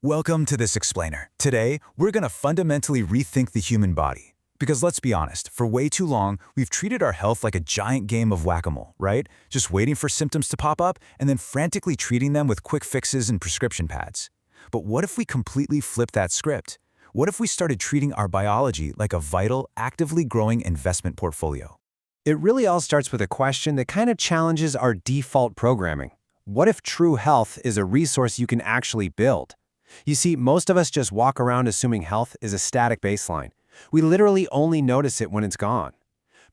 Welcome to This Explainer. Today, we're going to fundamentally rethink the human body. Because let's be honest, for way too long, we've treated our health like a giant game of whack-a-mole, right? Just waiting for symptoms to pop up and then frantically treating them with quick fixes and prescription pads. But what if we completely flip that script? What if we started treating our biology like a vital, actively growing investment portfolio? It really all starts with a question that kind of challenges our default programming. What if true health is a resource you can actually build? You see, most of us just walk around assuming health is a static baseline. We literally only notice it when it's gone.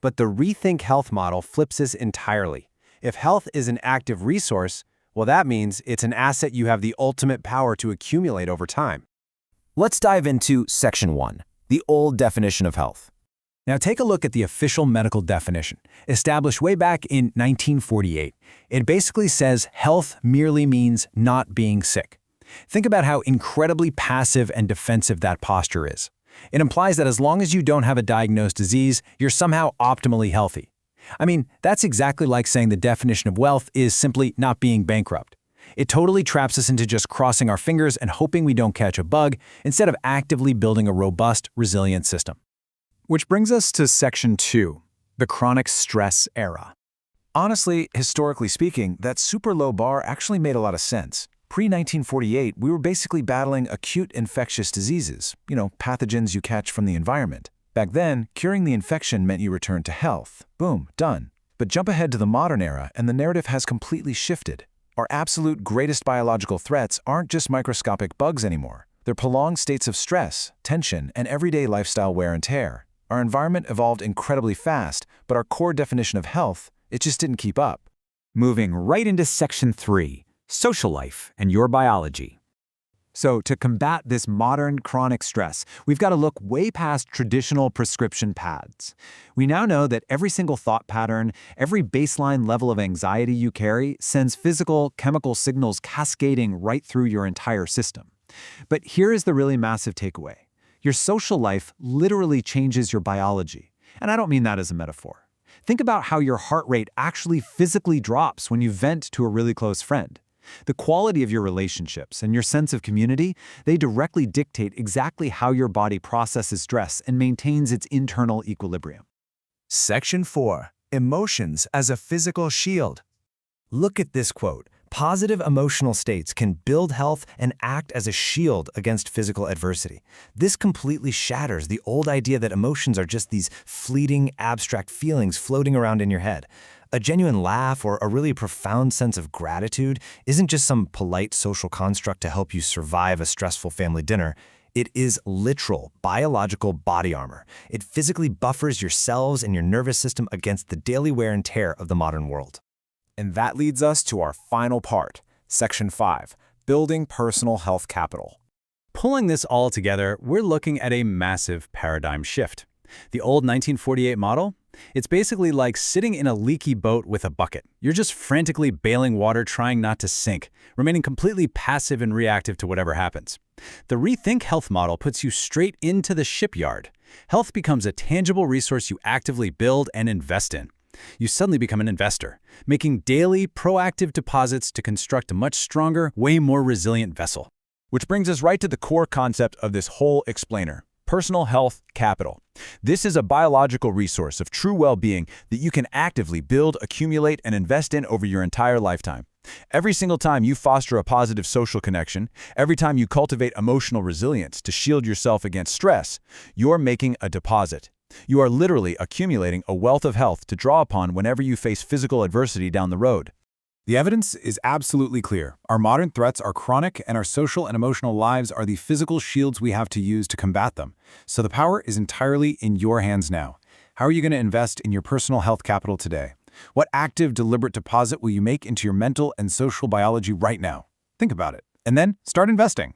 But the Rethink Health model flips this entirely. If health is an active resource, well, that means it's an asset you have the ultimate power to accumulate over time. Let's dive into Section 1, the old definition of health. Now take a look at the official medical definition, established way back in 1948. It basically says health merely means not being sick. Think about how incredibly passive and defensive that posture is. It implies that as long as you don't have a diagnosed disease, you're somehow optimally healthy. I mean, that's exactly like saying the definition of wealth is simply not being bankrupt. It totally traps us into just crossing our fingers and hoping we don't catch a bug instead of actively building a robust, resilient system. Which brings us to Section 2, the chronic stress era. Honestly, historically speaking, that super low bar actually made a lot of sense. Pre-1948, we were basically battling acute infectious diseases, pathogens you catch from the environment. Back then, curing the infection meant you returned to health. Boom, done. But jump ahead to the modern era, and the narrative has completely shifted. Our absolute greatest biological threats aren't just microscopic bugs anymore. They're prolonged states of stress, tension, and everyday lifestyle wear and tear. Our environment evolved incredibly fast, but our core definition of health, it just didn't keep up. Moving right into Section 3, social life and your biology. So to combat this modern chronic stress, we've got to look way past traditional prescription pads. We now know that every single thought pattern, every baseline level of anxiety you carry sends physical, chemical signals cascading right through your entire system. But here is the really massive takeaway. Your social life literally changes your biology. And I don't mean that as a metaphor. Think about how your heart rate actually physically drops when you vent to a really close friend. The quality of your relationships and your sense of community, they directly dictate exactly how your body processes stress and maintains its internal equilibrium. Section 4. Emotions as a physical shield. Look at this quote. Positive emotional states can build health and act as a shield against physical adversity. This completely shatters the old idea that emotions are just these fleeting, abstract feelings floating around in your head. A genuine laugh or a really profound sense of gratitude isn't just some polite social construct to help you survive a stressful family dinner. It is literal, biological body armor. It physically buffers your cells and your nervous system against the daily wear and tear of the modern world. And that leads us to our final part, Section 5, building personal health capital. Pulling this all together, we're looking at a massive paradigm shift. The old 1948 model? It's basically like sitting in a leaky boat with a bucket. You're just frantically bailing water, trying not to sink, remaining completely passive and reactive to whatever happens. The Rethink Health model puts you straight into the shipyard. Health becomes a tangible resource you actively build and invest in. You suddenly become an investor, making daily, proactive deposits to construct a much stronger, way more resilient vessel. Which brings us right to the core concept of this whole explainer. Personal health capital. This is a biological resource of true well-being that you can actively build, accumulate, and invest in over your entire lifetime. Every single time you foster a positive social connection, every time you cultivate emotional resilience to shield yourself against stress, you're making a deposit. You are literally accumulating a wealth of health to draw upon whenever you face physical adversity down the road. The evidence is absolutely clear. Our modern threats are chronic, and our social and emotional lives are the physical shields we have to use to combat them. So the power is entirely in your hands now. How are you going to invest in your personal health capital today? What active, deliberate deposit will you make into your mental and social biology right now? Think about it, and then start investing.